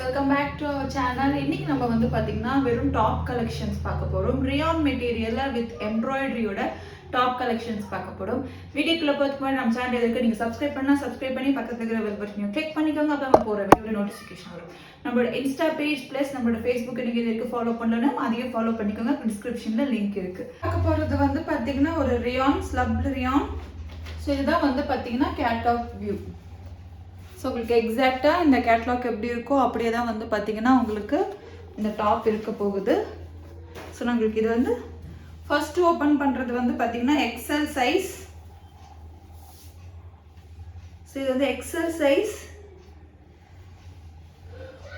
Welcome back to our channel. இன்னைக்கு நம்ம வந்து பார்த்தீங்கன்னா வெறும் டாப் கலெக்ஷன்ஸ் பார்க்க போகிறோம். ரியான் மெட்டீரியலில் வித் எம்ப்ராய்டரியோட டாப் கலெக்ஷன்ஸ் பார்க்க போகிறோம். வீடியோக்குள்ள போகிறதுக்கு முன்னாடி நம்ம சேனல் எதுக்கு நீங்கள் சப்ஸ்கிரைப் பண்ணி பக்கத்தில் இருக்கிற பெல் பட்டனையும் கிளிக் பண்ணிக்கோங்க. அப்போ நம்ம போகிற வீடியோட நோட்டிஃபிகேஷன் வரும். நம்மளோட இன்ஸ்டா பேஜ் ப்ளஸ் நம்மளோட ஃபேஸ்புக் நீங்கள் இதுக்கு ஃபாலோ பண்ணணும், அதையும் ஃபாலோ பண்ணிக்கோங்க. டிஸ்கிரிப்ஷனில் லிங்க் இருக்குது. பார்க்க போகிறது வந்து பார்த்தீங்கன்னா ஒரு ரியான் ஸ்லப்டு ரியான். ஸோ இதுதான் வந்து பார்த்தீங்கன்னா கேட்லாக் வியூ. ஸோ உங்களுக்கு எக்ஸாக்டாக இந்த கேட்லாக் எப்படி இருக்கோ அப்படியே தான் வந்து பார்த்தீங்கன்னா உங்களுக்கு இந்த டாப் இருக்க போகுது. ஸோ நம்மளுக்கு இது வந்து ஃபர்ஸ்ட் ஓப்பன் பண்ணுறது வந்து பார்த்தீங்கன்னா எக்ஸல் சைஸ். ஸோ இது வந்து எக்ஸல் சைஸ்.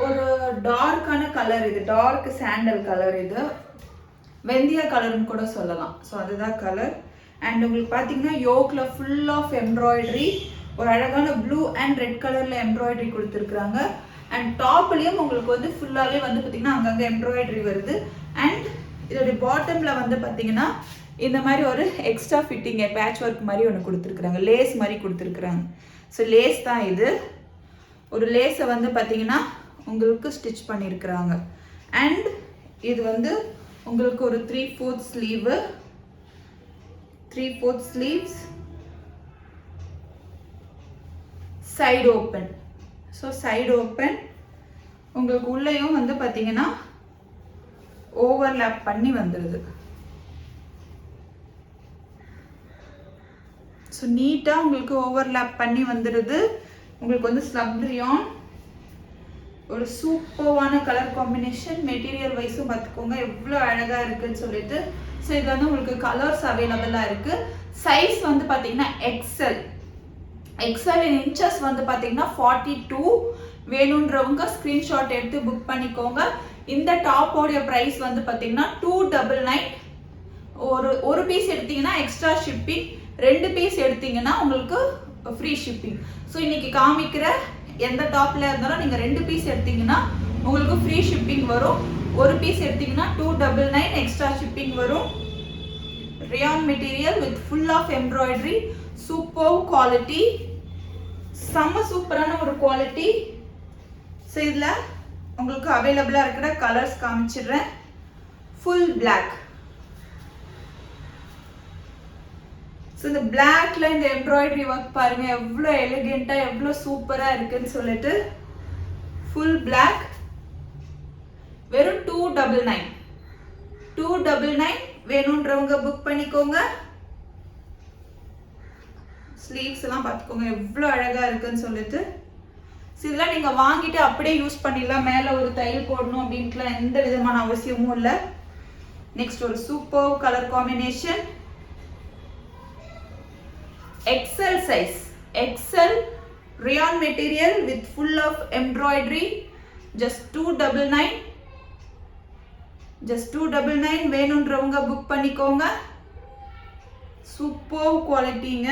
ஒரு டார்க்கான கலர், இது டார்க் சாண்டல் கலர், இது வெந்தய கலர்னு கூட சொல்லலாம். ஸோ அதுதான் கலர். அண்ட் உங்களுக்கு பார்த்தீங்கன்னா யோக்கில் ஃபுல் ஆஃப் எம்ப்ராய்டரி, ஒரு அழகான ப்ளூ அண்ட் ரெட் கலரில் எம்ப்ராய்டரி கொடுத்துருக்குறாங்க. அண்ட் டாப்லேயும் உங்களுக்கு வந்து ஃபுல்லாகவே வந்து பார்த்தீங்கன்னா அங்கங்கே எம்ப்ராய்டரி வருது. அண்ட் இதோடைய பாட்டமில் வந்து பார்த்தீங்கன்னா இந்த மாதிரி ஒரு எக்ஸ்ட்ரா ஃபிட்டிங் பேட்ச் ஒர்க் மாதிரி ஒன்று கொடுத்துருக்குறாங்க, லேஸ் மாதிரி கொடுத்துருக்குறாங்க. ஸோ லேஸ் தான் இது. ஒரு லேஸை வந்து பார்த்தீங்கன்னா உங்களுக்கு ஸ்டிச் பண்ணியிருக்கிறாங்க. அண்ட் இது வந்து உங்களுக்கு ஒரு 3/4 sleeve, 3/4 sleeves, side open. So side open உங்களுக்கு உள்ளேயும் வந்து பார்த்தீங்கன்னா ஓவர்லேப் பண்ணி வந்துடுது. ஸோ நீட்டாக உங்களுக்கு ஓவர்லேப் பண்ணி வந்துடுது. உங்களுக்கு வந்து ஸ்லப்டு ரியான், ஒரு சூப்பர்வான கலர் காம்பினேஷன். மெட்டீரியல் வைஸும் பார்த்துக்கோங்க எவ்வளோ அழகாக இருக்குன்னு சொல்லிட்டு. ஸோ இது வந்து உங்களுக்கு கலர்ஸ் அவைலபிளாக இருக்குது. சைஸ் வந்து பார்த்தீங்கன்னா எக்ஸல். எக்ஸல் இன்ச்சஸ் வந்து பார்த்தீங்கன்னா 42. வேணுன்றவங்க ஸ்க்ரீன்ஷாட் எடுத்து புக் பண்ணிக்கோங்க. இந்த டாப்போடைய ப்ரைஸ் வந்து பார்த்தீங்கன்னா 299. ஒரு பீஸ் எடுத்தீங்கன்னா எக்ஸ்ட்ரா ஷிப்பிங், 2 பீஸ் எடுத்தீங்கன்னா உங்களுக்கு ஃப்ரீ ஷிப்பிங். ஸோ இன்னைக்கு காமிக்கிற எந்த டாப்ல இருந்தாலும் நீங்கள் 2 பீஸ் எடுத்தீங்கன்னா உங்களுக்கு ஃப்ரீ ஷிப்பிங் வரும். ஒரு பீஸ் எடுத்தீங்கன்னா 299 எக்ஸ்ட்ரா ஷிப்பிங் வரும். Rayon material with full of embroidery, super quality, செம்ம சூப்பரான ஒரு குவாலிட்டி. ஸோ இதில் உங்களுக்கு அவைலபிளாக இருக்கிற கலர்ஸ் காமிச்சிடுறேன். Full black. ஸோ இந்த பிளாக்ல இந்த எம்ப்ராய்டரி ஒர்க் பாருங்க எவ்வளோ எலிகென்ட்டாக எவ்வளோ சூப்பராக இருக்குன்னு சொல்லிட்டு. ஃபுல் பிளாக் வெறும் 299. 299 வேணுன்றவங்க புக் பண்ணிக்கோங்க. ஸ்லீவ்ஸ் எல்லாம் பார்த்துக்கோங்க எவ்வளோ அழகாக இருக்குன்னு சொல்லிட்டு. இதெல்லாம் நீங்கள் வாங்கிட்டு அப்படியே யூஸ் பண்ணிடலாம், மேலே ஒரு தையல் போடணும் அப்படின்ட்டுலாம் எந்த விதமான அவசியமும் இல்லை. நெக்ஸ்ட் ஒரு super colour combination. XL size, XL rayon material with full of embroidery. Just 299. Just 299 வேணுன்றவங்க புக் பண்ணிக்கோங்க. சூப்பர் குவாலிட்டிங்க,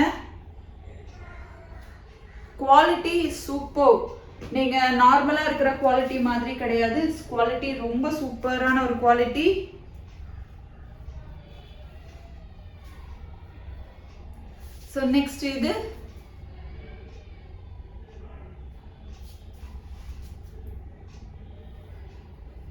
குவாலிட்டி சூப்பர். நீங்க நார்மலா இருக்கிற குவாலிட்டி மாதிரி கிடையாது, குவாலிட்டி ரொம்ப சூப்பரான ஒரு குவாலிட்டி. ஸோ நெக்ஸ்ட் இது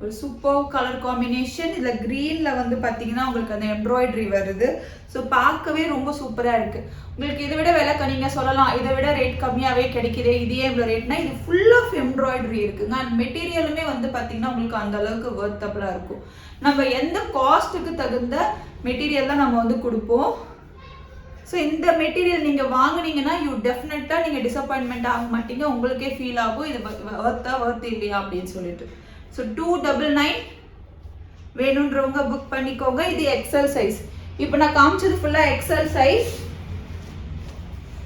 ஒரு சூப்பர் கலர் காம்பினேஷன். இதில் க்ரீனில் வந்து பார்த்தீங்கன்னா உங்களுக்கு அந்த எம்ப்ராய்டரி வருது. ஸோ பார்க்கவே ரொம்ப சூப்பராக இருக்குது. உங்களுக்கு இதை விட விலை நீங்கள் சொல்லலாம் இதை விட ரேட் கம்மியாகவே கிடைக்குது, இதே இவ்வளோ ரேட்னா, இது ஃபுல் ஆஃப் எம்ப்ராய்டரி இருக்குங்க. அண்ட் மெட்டீரியலுமே வந்து பார்த்தீங்கன்னா உங்களுக்கு அந்த அளவுக்கு வொர்த்தபிளாக இருக்கும். நம்ம எந்த காஸ்ட்டுக்கு தகுந்த மெட்டீரியல் தான் நம்ம வந்து கொடுப்போம். ஸோ இந்த மெட்டீரியல் நீங்கள் வாங்கினீங்கன்னா டெஃபினட்டாக நீங்கள் டிசப்பாயின்மெண்ட் ஆக மாட்டீங்க. உங்களுக்கே ஃபீல் ஆகும் இது வொர்த் இல்லையா அப்படின்னு சொல்லிட்டு. ஸோ 299 வேணுன்றவங்க புக் பண்ணிக்கோங்க. இது எக்ஸல் சைஸ். இப்போ நான் காமிச்சது ஃபுல்லாக எக்ஸல் சைஸ்.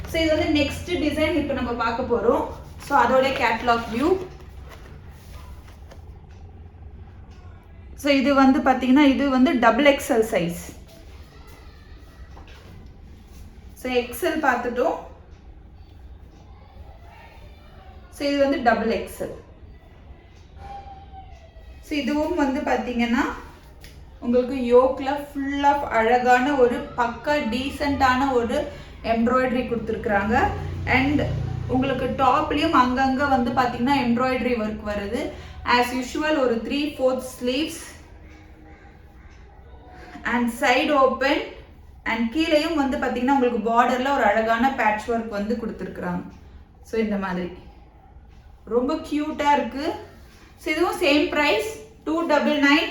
ஸோ இது வந்து நெக்ஸ்ட் டிசைன் இப்போ நம்ம பார்க்க போகிறோம். ஸோ அதோட கேட்லாக் வியூ. ஸோ இது வந்து பார்த்தீங்கன்னா இது வந்து double XL size. So XL பார்த்துட்டோம். ஸோ இது வந்து டபுள் எக்ஸல். ஸோ இதுவும் வந்து பார்த்தீங்கன்னா உங்களுக்கு யோக்கில் ஃபுல் ஆஃப் அழகான ஒரு பக்கா டீசெண்டான ஒரு எம்ப்ராய்டரி கொடுத்துருக்குறாங்க. அண்ட் உங்களுக்கு டாப்லயும் அங்கங்க வந்து பாத்தீங்கன்னா எம்ப்ராய்டரி ஒர்க் வருது. ஆஸ் யூஷுவல் ஒரு 3/4 sleeves and side open and கீழேயும் வந்து பாத்தீங்கன்னா உங்களுக்கு பார்டர்ல ஒரு அழகான பேட்ச் ஒர்க் வந்து கொடுத்துருக்குறாங்க. ஸோ இந்த மாதிரி ரொம்ப கியூட்டா இருக்கு. ஸோ இதுவும் சேம் பிரைஸ் 299.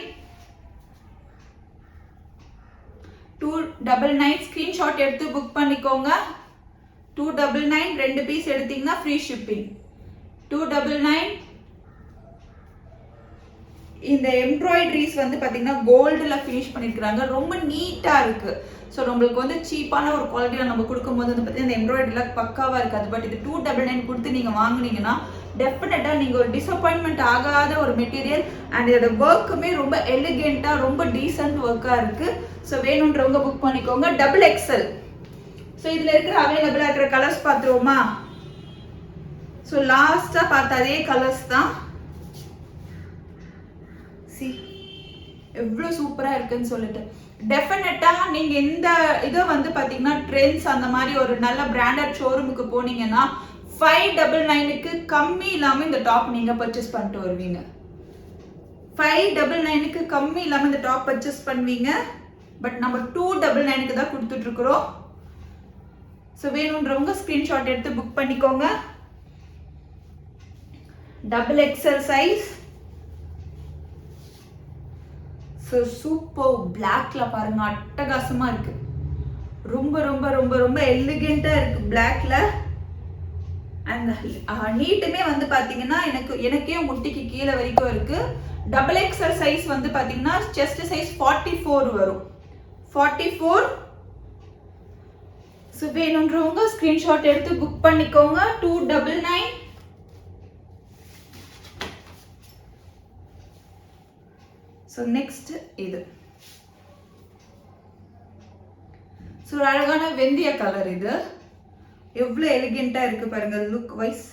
299 ஸ்கிரீன்ஷாட் எடுத்து புக் பண்ணிக்கோங்க. 299 2 பீஸ் எடுத்தீங்கன்னா ஃப்ரீ ஷிப்பிங். 299. இந்த எம்ப்ராய்டரிஸ் வந்து பாத்தீங்கன்னா கோல்டுல ஃபினிஷ் பண்ணிருக்காங்க. ரொம்ப நீட்டா இருக்கு. ஸோ நம்மளுக்கு வந்து சீப்பான ஒரு குவாலிட்டியில நம்ம கொடுக்கும்போது வந்து பார்த்தீங்கன்னா இந்த எம்ப்ராய்டரிலாம் பக்காவா இருக்காது. பட் இது 299 கொடுத்து நீங்க வாங்குனீங்கன்னா டெஃபினட்டா நீங்க ஒரு டிசப்பாயின்மெண்ட் ஆகாத ஒரு மெட்டீரியல். அண்ட் இதோட ஒர்க்குமே ரொம்ப எலிகென்ட்டா ரொம்ப டீசென்ட் ஒர்க்கா இருக்கு. ஸோ வேணுன்றவங்க புக் பண்ணிக்கோங்க. XXL. ஸோ இதுல இருக்கிற அவைலபிளா இருக்கிற கலர்ஸ் பார்த்துருவோமா? ஸோ லாஸ்டா பார்த்த அதே கலர்ஸ் தான். எவ்வளவு சூப்பரா இருக்குன்னு சொல்லிட்டு டெஃபினட்டா நீங்க இந்த இதை வந்து பாத்தீங்கன்னா ட்ரெண்ட்ஸ் அந்த மாதிரி ஒரு நல்ல பிராண்டட் ஷோரூமுக்கு போனீங்கன்னா 599க்கு கம்மி இல்லாம இந்த டாப் நீங்க பர்ச்சேஸ் பண்ணிட்டு வருவீங்க. 599க்கு கம்மி இல்லாம இந்த டாப் பர்ச்சேஸ் பண்ணுவீங்க. பட் நம்ம 299க்கு தான் கொடுத்துட்டு இருக்கிறோம். ஸோ வேணுன்றவங்க ஸ்கிரீன்ஷாட் எடுத்து புக் பண்ணிக்கோங்க. XXL size. ஸோ சூப்பர் பிளாக்ல பாருங்க அட்டகாசமா இருக்கு. ரொம்ப ரொம்ப ரொம்ப ரொம்ப எலிகென்ட்டா இருக்கு பிளாக்ல. அண்ட் நீட்டுமே வந்து பாத்தீங்கன்னா எனக்கே முட்டிக்கு கீழே வரைக்கும் இருக்கு. XXL சைஸ் வந்து பாத்தீங்கன்னா செஸ்ட் சைஸ் 44 வரும். 44. ஸோ வேணுன்றவங்க ஸ்கிரீன்ஷாட் எடுத்து புக் பண்ணிக்கோங்க. 299. ஸோ நெக்ஸ்ட் இது. ஸோ அழகான வெந்தய கலர். இது எவ்வளோ எலிகென்ட்டா இருக்கு பாருங்க. Look wise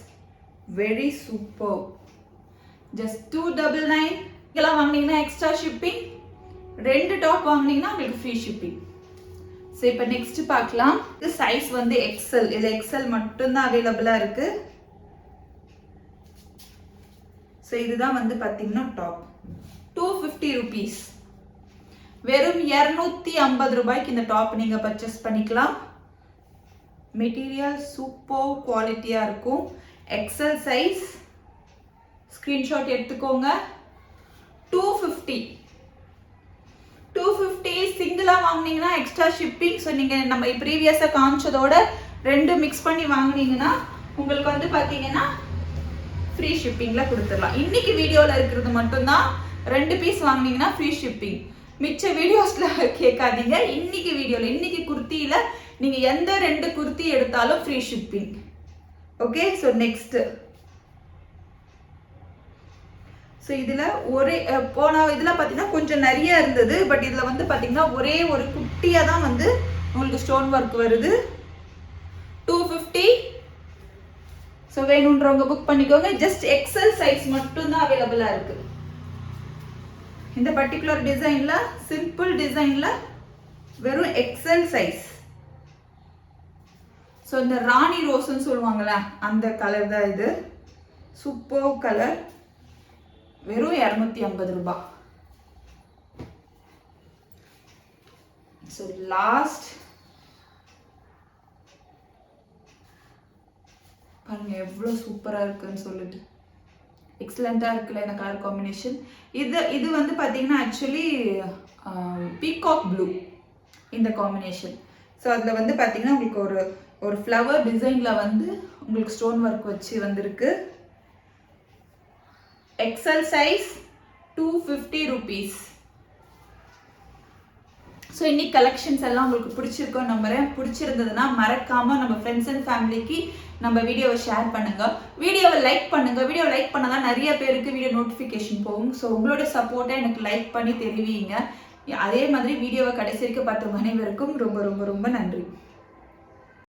very super. Just 299. இதெல்லாம் வாங்கினீங்கன்னா எக்ஸ்ட்ரா ஷிப்பிங். 2 டாப் வாங்கினீங்கன்னா உங்களுக்கு ஃப்ரீ ஷிப்பிங். ஸோ இப்போ நெக்ஸ்ட் பார்க்கலாம். இது சைஸ் வந்து XL. இது XL மட்டும்தான் அவைலபிளா இருக்கு. ஸோ இதுதான் வந்து பார்த்தீங்கன்னா டாப் 250 rupees. வெறும் 250 ரூபாய்க்கு இந்த டாப் நீங்க பர்ச்சேஸ் பண்ணிக்கலாம். மெட்டீரியல் சூப்பர் குவாலிட்டியா இருக்கும். XL size. ஸ்கிரீன்ஷாட் எடுத்துக்கோங்க. 250. 250 சிங்கிளா வாங்குனீங்கன்னா எக்ஸ்ட்ரா ஷிப்பிங். ஸோ நீங்க நம்ம ப்ரீவியஸா காமிச்சதோட 2 மிக்ஸ் பண்ணி வாங்குனீங்கன்னா உங்களுக்கு வந்து பாத்தீங்கன்னா ஃப்ரீ ஷிப்பிங்ல கொடுத்துடலாம். இன்னைக்கு வீடியோல இருக்கிறது மட்டும்தான் 2 பீஸ் வாங்குனீங்கன்னா ஃப்ரீ ஷிப்பிங். மிச்ச வீடியோஸ்ல கேட்காதீங்க. இன்னைக்கு வீடியோல இன்னைக்கு குர்த்தியில நீங்க எந்த 2 குர்த்தி எடுத்தாலும் free shipping. Okay. So next. So இதுல ஒரே போன இதுல பாத்தீங்கன்னா கொஞ்சம் நிறைய இருந்தது. பட் இதுல வந்து பாத்தீங்கன்னா ஒரே ஒரு குட்டியா தான் வந்து உங்களுக்கு ஸ்டோன் ஒர்க் வருது. 250. ஸோ வேணுன்றவங்க புக் பண்ணிக்கோங்க. ஜஸ்ட் XL சைஸ் மட்டும் தான் அவைலபிளா இருக்கு. இந்த பர்டிகுலர் டிசைன்ல சிம்பிள் டிசைன்ல வெறும் XL சைஸ். ஸோ இந்த ராணி ரோஸ்ன்னு சொல்லுவாங்களா அந்த கலர் தான் இது. Super colour. வெறும் 250 ரூபாய். ஸோ லாஸ்ட் பாருங்க எவ்வளோ சூப்பராக இருக்குன்னு சொல்லிட்டு. எக்ஸலண்ட்டாக இருக்குல்ல இந்த கலர் காம்பினேஷன். இது வந்து பார்த்தீங்கன்னா ஆக்சுவலி பீகாக் ப்ளூ இந்த காம்பினேஷன். ஸோ அதில் வந்து பார்த்தீங்கன்னா உங்களுக்கு ஒரு ஃப்ளவர் டிசைனில் வந்து உங்களுக்கு ஸ்டோன் ஒர்க் வச்சு வந்திருக்கு. XL size 250 rupees. ஸோ இன்னைக்கு கலெக்ஷன்ஸ் எல்லாம் உங்களுக்கு பிடிச்சிருக்கோன்னு நம்புறேன். பிடிச்சிருந்ததுன்னா மறக்காம நம்ம ஃப்ரெண்ட்ஸ் அண்ட் ஃபேமிலிக்கு நம்ம வீடியோவை ஷேர் பண்ணுங்க. வீடியோவை லைக் பண்ணுங்க. வீடியோ லைக் பண்ணாதான் நிறைய பேருக்கு வீடியோ நோட்டிஃபிகேஷன் போகும். ஸோ உங்களோட சப்போர்ட்டை எனக்கு லைக் பண்ணி தெரிவிங்க. அதே மாதிரி வீடியோவை கடைசி வரைக்கும் பார்த்த அனைவருக்கும் ரொம்ப ரொம்ப ரொம்ப நன்றி.